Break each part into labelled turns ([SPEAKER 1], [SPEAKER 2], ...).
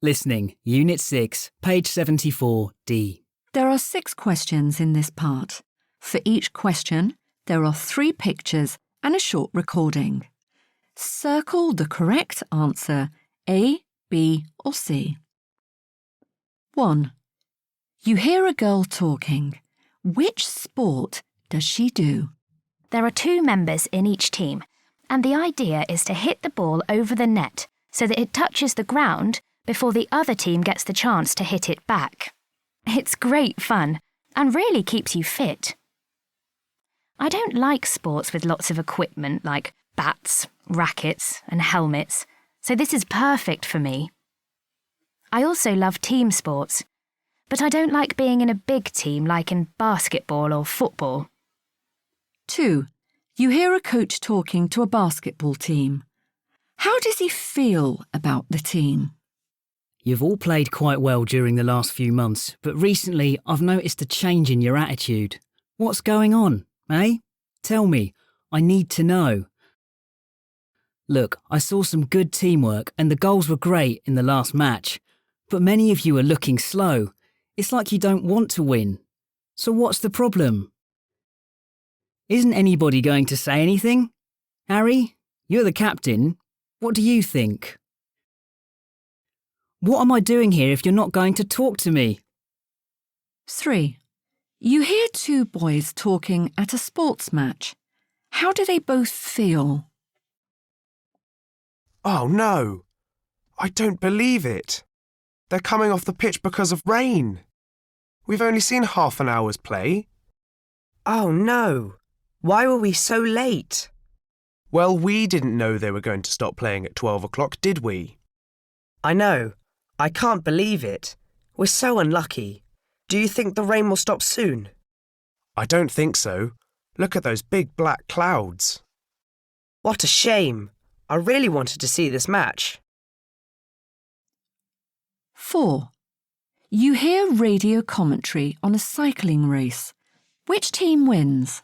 [SPEAKER 1] Listening, Unit 6, page 74D.
[SPEAKER 2] There are 6 questions in this part. For each question, there are 3 pictures and a short recording. Circle the correct answer, A, B or C. 1. You hear a girl talking. Which sport does she do?
[SPEAKER 3] There are 2 members in each team, and the idea is to hit the ball over the net so that it touches the ground before the other team gets the chance to hit it back. It's great fun and really keeps you fit. I don't like sports with lots of equipment like bats, rackets and helmets, so this is perfect for me. I also love team sports, but I don't like being in a big team like in basketball or football.
[SPEAKER 2] 2. You hear a coach talking to a basketball team. How does he feel about the team?
[SPEAKER 1] You've all played quite well during the last few months, but recently I've noticed a change in your attitude. What's going on, eh? Tell me, I need to know. Look, I saw some good teamwork and the goals were great in the last match, but many of you are looking slow. It's like you don't want to win. So what's the problem? Isn't anybody going to say anything? Harry, you're the captain. What do you think? What am I doing here if you're not going to talk to me?
[SPEAKER 2] 3. You hear 2 boys talking at a sports match. How do they both feel?
[SPEAKER 4] Oh no! I don't believe it. They're coming off the pitch because of rain. We've only seen half an hour's play.
[SPEAKER 5] Oh no! Why were we so late?
[SPEAKER 4] Well, we didn't know they were going to stop playing at 12 o'clock, did we?
[SPEAKER 5] I know. I can't believe it. We're so unlucky. Do you think the rain will stop soon?
[SPEAKER 4] I don't think so. Look at those big black clouds.
[SPEAKER 5] What a shame. I really wanted to see this match.
[SPEAKER 2] 4. You hear radio commentary on a cycling race. Which team wins?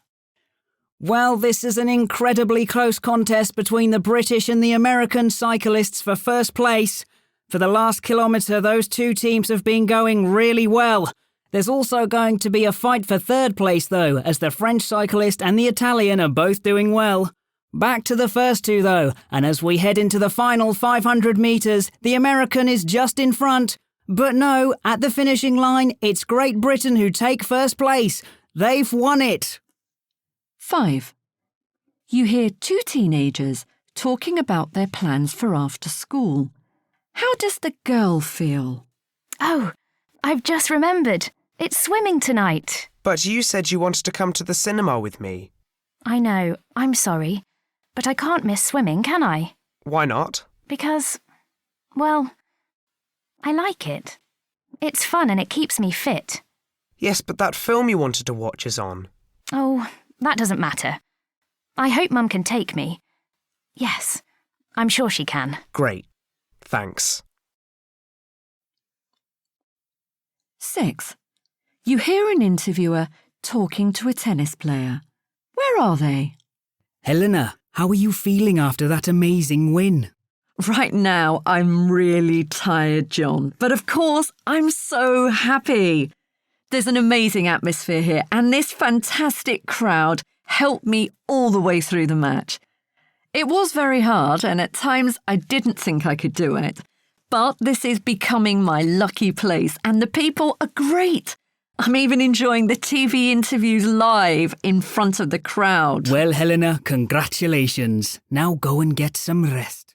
[SPEAKER 1] Well, this is an incredibly close contest between the British and the American cyclists for first place. For the last kilometre, those 2 teams have been going really well. There's also going to be a fight for third place, though, as the French cyclist and the Italian are both doing well. Back to the first 2, though, and as we head into the final 500 metres, the American is just in front. But no, at the finishing line, it's Great Britain who take first place. They've won it.
[SPEAKER 2] 5. You hear 2 teenagers talking about their plans for after school. How does the girl feel?
[SPEAKER 3] Oh, I've just remembered. It's swimming tonight.
[SPEAKER 4] But you said you wanted to come to the cinema with me.
[SPEAKER 3] I know, I'm sorry. But I can't miss swimming, can I?
[SPEAKER 4] Why not?
[SPEAKER 3] Because, well, I like it. It's fun and it keeps me fit.
[SPEAKER 4] Yes, but that film you wanted to watch is on.
[SPEAKER 3] Oh, that doesn't matter. I hope Mum can take me. Yes, I'm sure she can.
[SPEAKER 4] Great. Thanks.
[SPEAKER 2] 6. You hear an interviewer talking to a tennis player. Where are they?
[SPEAKER 1] Helena, how are you feeling after that amazing win?
[SPEAKER 2] Right now, I'm really tired, John. But of course, I'm so happy. There's an amazing atmosphere here, and this fantastic crowd helped me all the way through the match. It was very hard, and at times I didn't think I could do it. But this is becoming my lucky place, and the people are great. I'm even enjoying the TV interviews live in front of the crowd.
[SPEAKER 1] Well, Helena, congratulations. Now go and get some rest.